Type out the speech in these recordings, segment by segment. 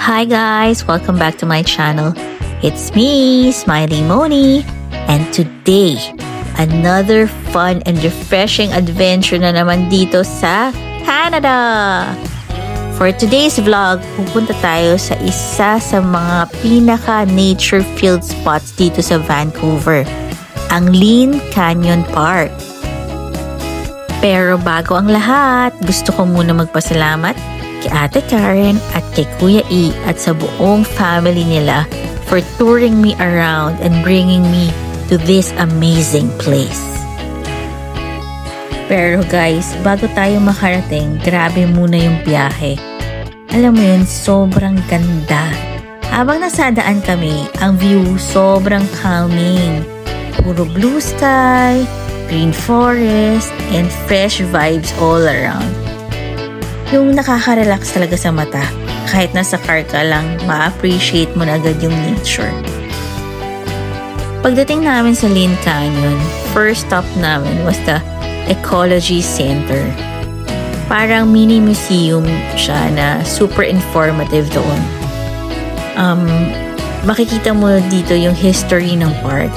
Hi guys! Welcome back to my channel. It's me, Smiley Moni, and today, another fun and refreshing adventure na naman dito sa Canada! For today's vlog, pupunta tayo sa isa sa mga pinaka-nature-filled spots dito sa Vancouver, ang Lynn Canyon Park. Pero bago ang lahat, gusto ko muna magpasalamat kay Ate Karen at kay Kuya E at sa buong family nila for touring me around and bringing me to this amazing place. Pero guys, bago tayo makarating, grabe muna yung biyahe. Alam mo yun, sobrang ganda. Habang nasadaan kami, ang view sobrang calming. Puro blue sky, green forest, and fresh vibes all around. Yung nakaka-relax talaga sa mata. Kahit nasa car ka lang, ma-appreciate mo na agad yung nature. Pagdating namin sa Lynn Canyon, first stop namin was the Ecology Center. Parang mini museum siya na super informative doon. Makikita mo dito yung history ng park.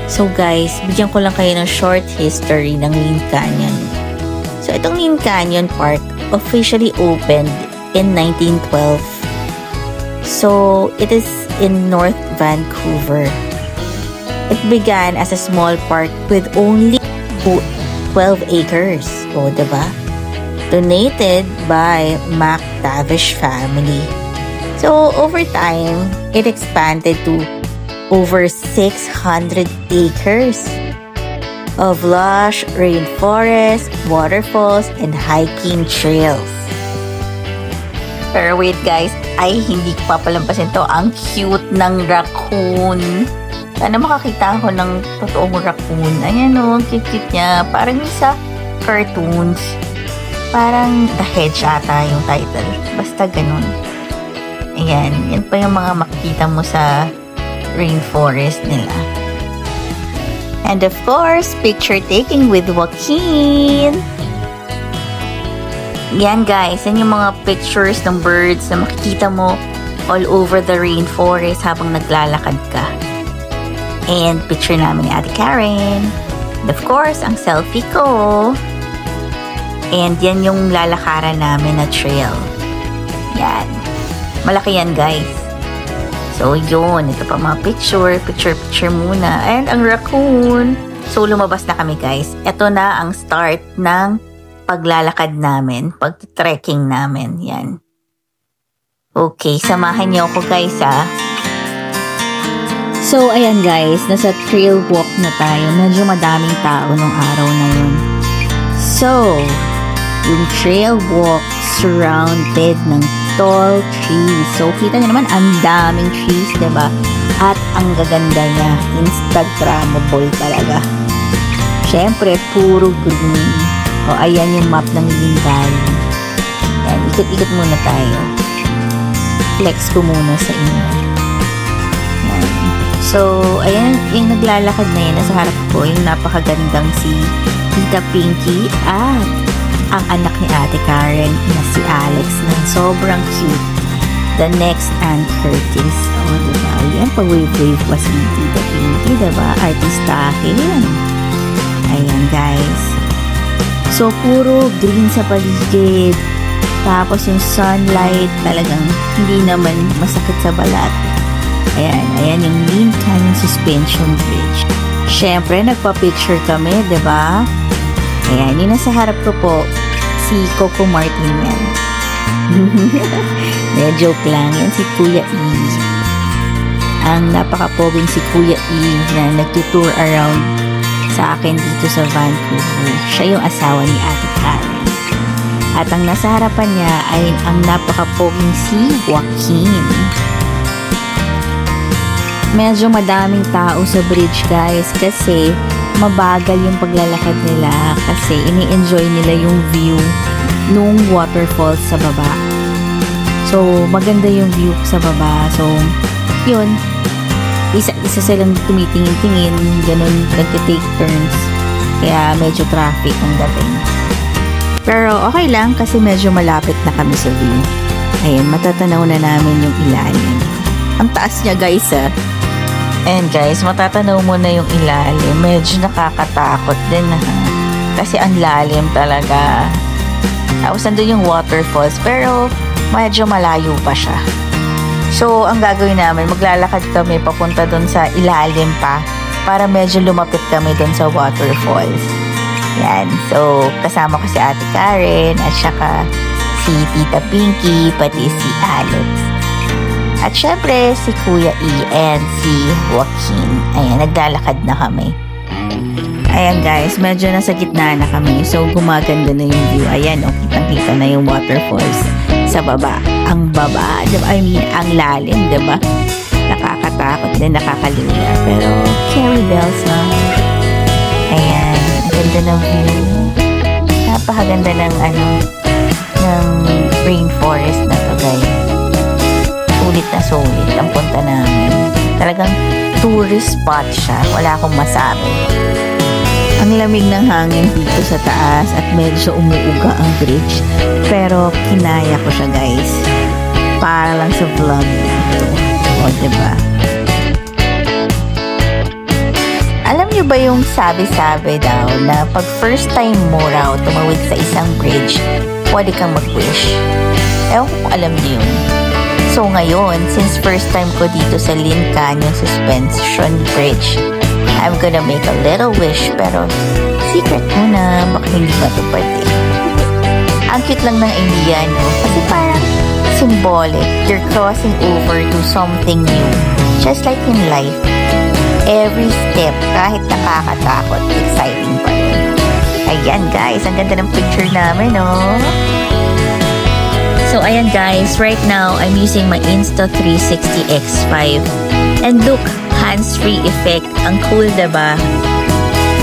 So guys, bigyan ko lang kayo ng short history ng Lynn Canyon. So itong Lynn Canyon Park officially opened in 1912. So it is in North Vancouver. It began as a small park with only 12 acres. O, diba? Donated by McTavish family. So over time, it expanded to over 600 acres of lush rainforest, waterfalls, and hiking trails. Pero wait guys, ay hindi ko papalampasin to. Ang cute ng raccoon. Sana makakita ako ng totoong raccoon. Ayan o, ang cute niya. Parang sa cartoons. Parang The Hedge ata yung title. Basta ganun. Ayan, yan pa yung mga makikita mo sa rainforest nila. And of course, picture taking with Joaquin. Yan guys, yan yung mga pictures ng birds na makikita mo all over the rainforest habang naglalakad ka. And picture namin ni Ate Karen. And of course, ang selfie ko. And yan yung lalakaran namin na trail. Yan. Malaki yan guys. So, yun. Ito pa mga picture muna. And ang raccoon. So, lumabas na kami guys. Ito na ang start ng paglalakad namin. Pag-trekking namin. Yan. Okay, samahan niyo ako guys ha. So, ayan guys. Nasa trail walk na tayo. Medyo madaming tao nung araw na yun. So, yung trail walk surrounded ng tall trees. So, kita nyo naman, ang daming trees, diba? At ang gaganda niya. Instagrammable talaga. Siyempre, puro green. O, ayan yung map ng Lynn Valley. Yan, ikot-ikot muna tayo. Flex ko muna sa inyo. Yan. So, ayan, yung naglalakad na yun. Nasa harap ko, yung napakagandang si Tita Pinky at ang anak ni Ate Karen na si Alex na sobrang cute. The next Aunt Curtis. O, diba? Yan, pa-wave-wave pa si Tita Pinky, diba? Artistahin. Ayan, guys. So, puro green sa paligid. Tapos yung sunlight talagang hindi naman masakit sa balat. Ayan, ayan yung Lynn Canyon Suspension Bridge. Siyempre, nagpa-picture kami, diba? Ayan, yun nasa harap ko po, si Coco Martin yan. Joke lang, yan si Kuya E. Ang napakapoging si Kuya E na nagtutour around sa akin dito sa Vancouver. Siya yung asawa ni Ate Karen. At ang nasa harapan niya ay ang napakapoging si Joaquin. Medyo madaming tao sa bridge guys kasi mabagal yung paglalakad nila kasi ini-enjoy nila yung view nung waterfalls sa baba. So, maganda yung view sa baba. So, yun. Isa silang tumitingin-tingin, ganun, nagte-take turns. Kaya medyo traffic ang dating. Pero okay lang kasi medyo malapit na kami sa view. Ayan, matatanaw na namin yung ilalim. Ang taas niya guys And guys, matatanaw mo na yung ilalim. Medyo nakakatakot din kasi ang lalim talaga. Tapos nandun yung waterfalls pero medyo malayo pa siya. So, ang gagawin namin, maglalakad kami papunta dun sa ilalim pa para medyo lumapit kami dun sa waterfalls. Yan. So, kasama ko si Ate Karen at saka si Tita Pinky, pati si Alex. At syempre, si Kuya E and si Joaquin. Ayan, naglalakad na kami. Ayan guys, medyo nasa gitna na kami. So, gumaganda na yung view. Ayan, kitang-kita na yung waterfalls sa baba. Ang baba, diba? I mean, ang lalim, diba? Nakakatakot din, nakakaluya. Pero, carry bells lang. Ayan, ang ganda ng view. Napakaganda ng, ng rainforest na to, guys. Sulit na sulit ang punta namin. Talagang tourist spot siya. Wala akong masabi. Ang lamig ng hangin dito sa taas at medyo umuuga ang bridge. Pero kinaya ko siya guys. Para lang sa vlog dito. O diba? Alam niyo ba yung sabi-sabi daw na pag first time mo raw tumawid sa isang bridge, pwede kang mag-wish? Ewan ko kung alam niyo yun. So ngayon, since first time ko dito sa Lynn Canyon Suspension Bridge, I'm gonna make a little wish, pero secret muna, baka hindi matupad eh. Ang cute lang ng idea, no? Kasi parang symbolic. You're crossing over to something new. Just like in life, every step, kahit nakakatakot, exciting pa rin. Ayan guys, ang ganda ng picture namin, no? So ayan guys, right now I'm using my Insta360 X5. And look, hands-free effect. Ang cool, diba?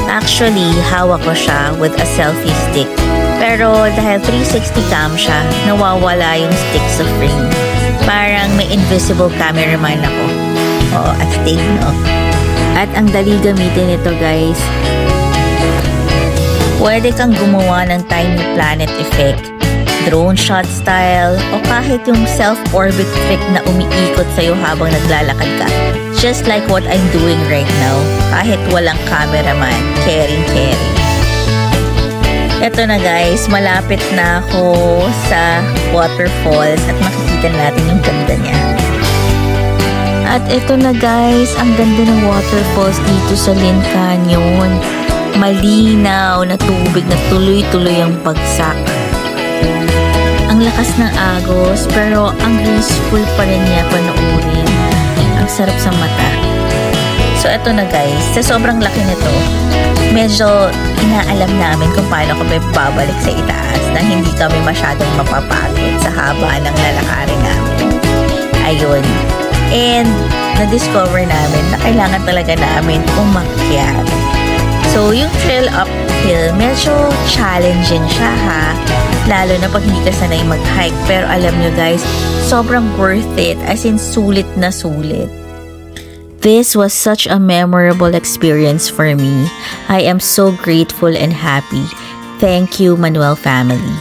Actually, hawak ko siya with a selfie stick. Pero dahil 360 cam siya, nawawala yung stick sa frame. Parang may invisible cameraman ako. Oo, astig, no? At ang dali gamitin ito, guys. Pwede kang gumawa ng tiny planet effect, drone shot style, o kahit yung self-orbit effect na umiikot sa'yo habang naglalakad ka. Just like what I'm doing right now, kahit walang cameraman, caring. Eto na guys, malapit na ako sa waterfalls at makikita natin yung ganda niya. At eto na guys, ang ganda ng waterfalls dito sa Lynn Canyon. Malinaw na tubig na tuloy-tuloy ang bagsak. Ang lakas ng agos, pero ang graceful pa rin niya panoorin. Ang sarap sa mata. So, eto na guys. Sa sobrang laki nito, medyo inaalam namin kung paano kami babalik sa itaas na hindi kami masyadong mapapagod sa haba ng lalakarin namin. Ayun. And, na-discover namin na kailangan talaga namin umakyat. So, yung trail uphill, medyo challenging siya ha. Lalo na pag hindi ka sanay mag-hike. Pero alam nyo guys, sobrang worth it. As in, sulit na sulit. This was such a memorable experience for me. I am so grateful and happy. Thank you, Manuel family.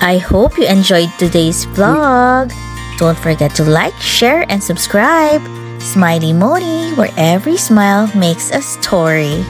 I hope you enjoyed today's vlog. Don't forget to like, share, and subscribe. Smiley Moni, where every smile makes a story.